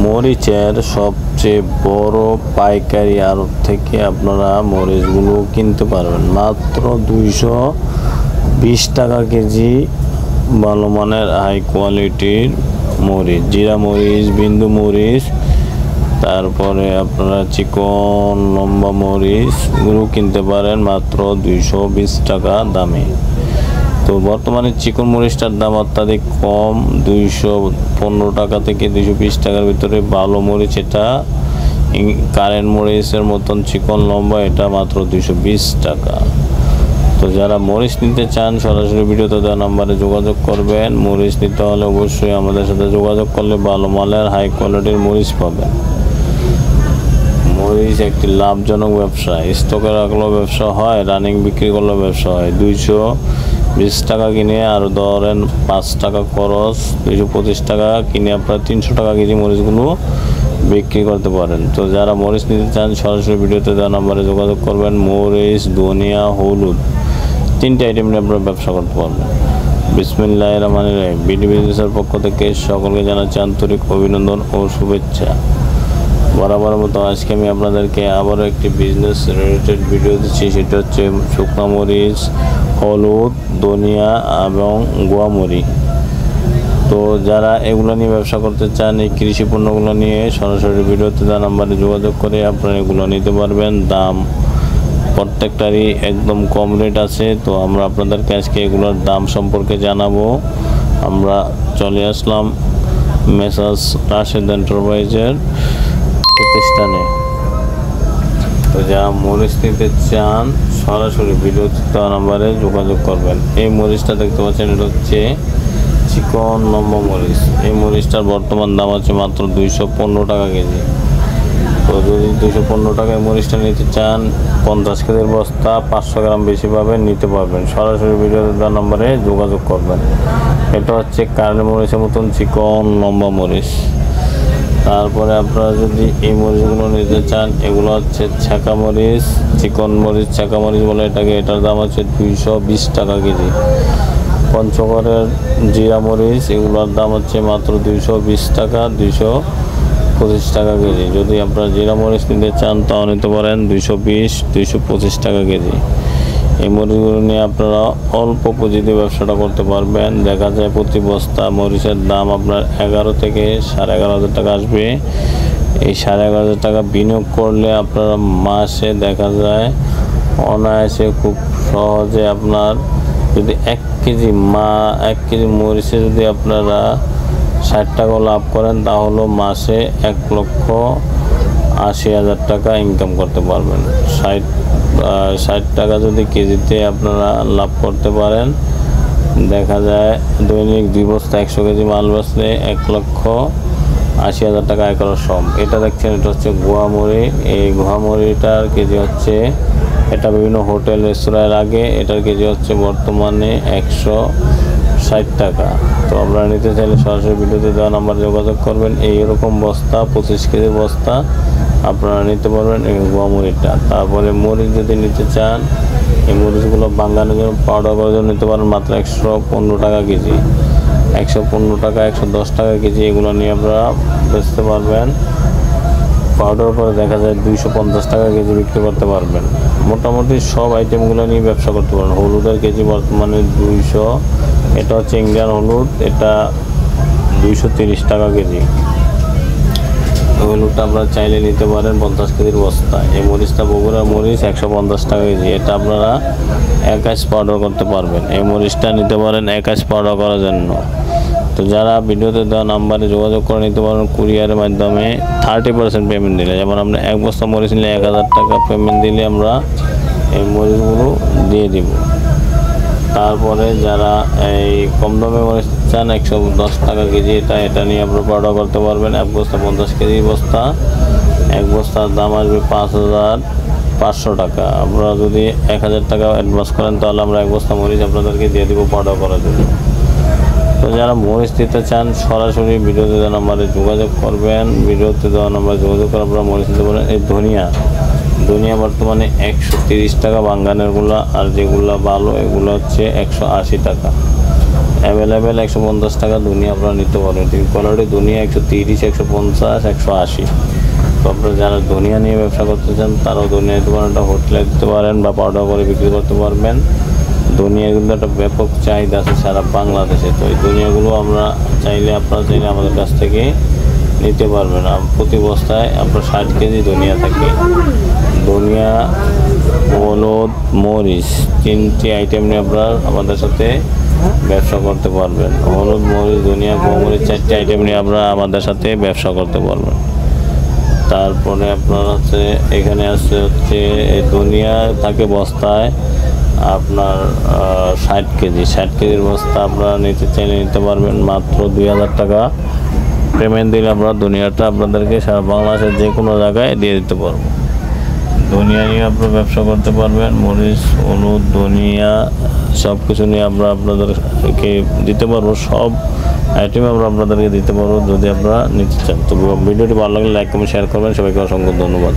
মরিচের সবচেয়ে বড় পাইকারি আড়ত থেকে আপনারা মরিচগুলো কিনতে পারবেন মাত্র 220 টাকা কেজি। ভালো মানের হাই কোয়ালিটির মরিচ, জিরা মরিচ, বিন্দু মরিচ, তারপরে আপনারা চিকন লম্বা মরিচগুলো কিনতে পারেন মাত্র 220 টাকা দামে। তো বর্তমানে চিকন মরিচটার দাম অত্যাধিক কম, 215 টাকা থেকে 220 টাকার ভিতরে ভালো মরিচ, এটা কারেন্ট মরিচের মতন চিকন লম্বা, এটা মাত্র 220 টাকা। তো যারা মরিচ নিতে চান সরাসরি ভিডিওতে দেওয়া নাম্বারে যোগাযোগ করবেন। মরিচ নিতে হলে অবশ্যই আমাদের সাথে যোগাযোগ করলে ভালো মানের হাই কোয়ালিটির মরিচ পাবেন। মরিচ একটি লাভজনক ব্যবসা, স্টকে রাখলেও ব্যবসা হয়, রানিং বিক্রি করলেও ব্যবসা হয়। 220 টাকা কিনে আর ধরেন 5 টাকা খরচ, 225 টাকা কিনে আপনারা 300 টাকা কেজি মরিচগুলো বিক্রি করতে পারেন। তো যারা মরিচ নিতে চান সরাসরি ভিডিওতে দেওয়া নাম্বারে যোগাযোগ করবেন। মরিচ, ধনিয়া, হলুদ, 3টে আইটেম নিয়ে আপনারা ব্যবসা করতে পারবেন। বিসমিল্লাহির রহমানির রহিম। বিডি বিজনেসের পক্ষ থেকে সকলকে জানাচ্ছি আন্তরিক অভিনন্দন ও শুভেচ্ছা। বরাবর মতো আজকে আমি আপনাদেরকে আবারও একটি বিজনেস রিলেটেড ভিডিও দিচ্ছি। সেটা হচ্ছে শুকনো মরিচ, হলুদ, ধনিয়া এবং গোয়ামরিচ। তো যারা এগুলো নিয়ে ব্যবসা করতে চান, এই কৃষি পণ্যগুলো নিয়ে সরাসরি ভিডিওতে দেওয়া নাম্বারে যোগাযোগ করে আপনারা এগুলো নিতে পারবেন। দাম প্রত্যেকটারই একদম কম রেট আছে। তো আমরা আপনাদেরকে আজকে এগুলোর দাম সম্পর্কে জানাবো। আমরা চলে আসলাম মেসার্স রাশেদ এন্টারপ্রাইজের প্রতিষ্ঠানে। তো যারা মরিচ নিতে চান সরাসরি ভিডিওতে দেওয়া নাম্বারে যোগাযোগ করবেন। এই মরিচটা দেখতে পাচ্ছেন, এটা হচ্ছে চিকন লম্বা মরিচ। এই মরিচটার বর্তমান দাম আছে মাত্র 215 টাকা কেজি। তো যদি 215 টাকায় মরিচটা নিতে চান, 50 কেজির বস্তা 500 গ্রাম বেশি পাবেন, নিতে পারবেন। সরাসরি ভিডিওতে দেওয়া নাম্বারে যোগাযোগ করবেন। এটা হচ্ছে কারেন্ট মরিচের মতন চিকন লম্বা মরিচ। তারপরে আপনারা যদি এই মরিচগুলো নিতে চান, এগুলো হচ্ছে ছাকা মরিচ, চিকন মরিচ ছাকা মরিচ বলে এটাকে। এটার দাম হচ্ছে 220 টাকা কেজি। পঞ্চগড়ের জিরা মরিচ, এগুলোর দাম হচ্ছে মাত্র 220 টাকা, 225 টাকা কেজি। যদি আপনারা জিরা মরিচ নিতে চান তাও নিতে পারেন 220, 225 টাকা কেজি। এই মরিচগুলো নিয়ে আপনারা অল্প পুঁজিতে ব্যবসাটা করতে পারবেন। দেখা যায় প্রতি বস্তা মরিচের দাম আপনার 11 থেকে 11,500 টাকা আসবে। এই 11,500 টাকা বিনিয়োগ করলে আপনারা মাসে দেখা যায় অনায়াসে খুব সহজে আপনার যদি 1 কেজি মরিচে যদি আপনারা 60 টাকা লাভ করেন, তাহলে মাসে 1,80,000 টাকা ইনকাম করতে পারবেন। 60 টাকা যদি কেজিতে আপনারা লাভ করতে পারেন, দেখা যায় দৈনিক 2 বস্তা 100 কেজি মাল বেচলে 1,80,000 টাকা আয় করা সম্ভব। এটা দেখছেন, এটা হচ্ছে গোয়ামরি। এই গোয়ামরিটার কেজি হচ্ছে, এটা বিভিন্ন হোটেল রেস্তোরাঁয় লাগে। এটার কেজি হচ্ছে বর্তমানে 160 টাকা। তো আপনারা নিতে চাইলে সরাসরি ভিডিওতে দেওয়া নাম্বারে যোগাযোগ করবেন। এইরকম বস্তা 25 কেজির বস্তা আপনারা নিতে পারবেন এই গোয়ামরিচটা। তারপরে মরিচ যদি নিতে চান, এই মরিচগুলো বাঙানোর জন্য পাউডার করার জন্য নিতে পারেন মাত্র 115 টাকা কেজি। 115 টাকা, 110 টাকা কেজি এগুলো নিয়ে আপনারা বেচতে পারবেন। পাউডার করে দেখা যায় 250 টাকা কেজি বিক্রি করতে পারবেন। মোটামুটি সব আইটেমগুলো নিয়ে ব্যবসা করতে পারেন। হলুদের কেজি বর্তমানে 200, এটা হচ্ছে ইন্ডিয়ান হলুদ, এটা 230 টাকা কেজি। হলুদটা আপনারা চাইলে নিতে পারেন 50 কেজির বস্তা। এই মরিচটা বগুড়া মরিচ 150 টাকা কেজি। এটা আপনারা 21 পাউডার করতে পারবেন। এই মরিচটা নিতে পারেন 21 পাউডার করার জন্য। তো যারা ভিডিওতে দেওয়া নাম্বারে যোগাযোগ করে নিতে পারেন কুরিয়ারের মাধ্যমে 30% পেমেন্ট দিলে, যেমন আপনি 1 বস্তা মরিচ নিলে 1000 টাকা পেমেন্ট দিলে আমরা এই মরিচগুলো দিয়ে দিব। তারপরে যারা এই কম দামে মরিচ চান 110 টাকা কেজি, এটা নিয়ে আপনারা পাউডার করতে পারবেন। 1 বস্তা 50 কেজি বস্তা, 1 বস্তার দাম আসবে 5,500 টাকা। আপনারা যদি 1,000 টাকা অ্যাডভান্স করেন, তাহলে আমরা 1 বস্তা মরিচ আপনাদেরকে দিয়ে দিব পাউডার করার জন্য। তো যারা মরিচ দিতে চান সরাসরি ভিডিওতে দেওয়া নাম্বারে যোগাযোগ করবেন। ভিডিওতে দেওয়া নাম্বারে যোগাযোগ করে আপনারা মরিচ দিতে পারেন। এই ধনিয়া বর্তমানে 130 টাকা বাঙ্গানেরগুলো, আর যেগুলো ভালো এগুলো হচ্ছে 180 টাকা। অ্যাভেলেবেল 150 টাকা দুনিয়া আপনারা নিতে পারবেন। তিন কোয়ালিটি দুনিয়া 130, 150, 180। তো আপনারা যারা দুনিয়া নিয়ে ব্যবসা করতে চান তারাও দুনিয়া দিতে পারেন, একটা হোটেলে দিতে পারেন বা পাউডার করে বিক্রি করতে পারবেন। দুনিয়া কিন্তু একটা ব্যাপক চাহিদা আছে সারা বাংলাদেশে। তো এই দুনিয়াগুলো আপনারা চাইলে আমাদের কাছ থেকে নিতে পারবেন। প্রতি বস্তায় আপনার 60 কেজি দুনিয়া থাকে। দুনিয়া, হলুদ, মরিচ 3টি আইটেম নিয়ে আপনারা আমাদের সাথে ব্যবসা করতে পারবেন। হলুদ, মরিচ, দুনিয়া, গোমরিচ 4টি আইটেম নিয়ে আপনারা আমাদের সাথে ব্যবসা করতে পারবেন। তারপরে আপনার এখানে হচ্ছে এই দুনিয়া থাকে বস্তায় আপনার 60 কেজি। 60 কেজির বস্তা আপনারা নিতে চাইলে নিতে পারবেন মাত্র 2000 টাকা পেমেন্ট দিলে আমরা দুনিয়াটা আপনাদেরকে সারা বাংলাদেশের যে কোনো জায়গায় দিয়ে দিতে পারবো। দুনিয়া নিয়ে আপনারা ব্যবসা করতে পারবেন। মরিচ, হলুদ, ধনিয়া সব কিছু নিয়ে আমরা আপনাদেরকে দিতে পারবো। সব আইটেম আমরা আপনাদেরকে দিতে পারবো যদি আপনারা নিতে চান। তো ভিডিওটি ভালো লাগলে লাইক কমেন্ট শেয়ার করবেন। সবাইকে অসংখ্য ধন্যবাদ।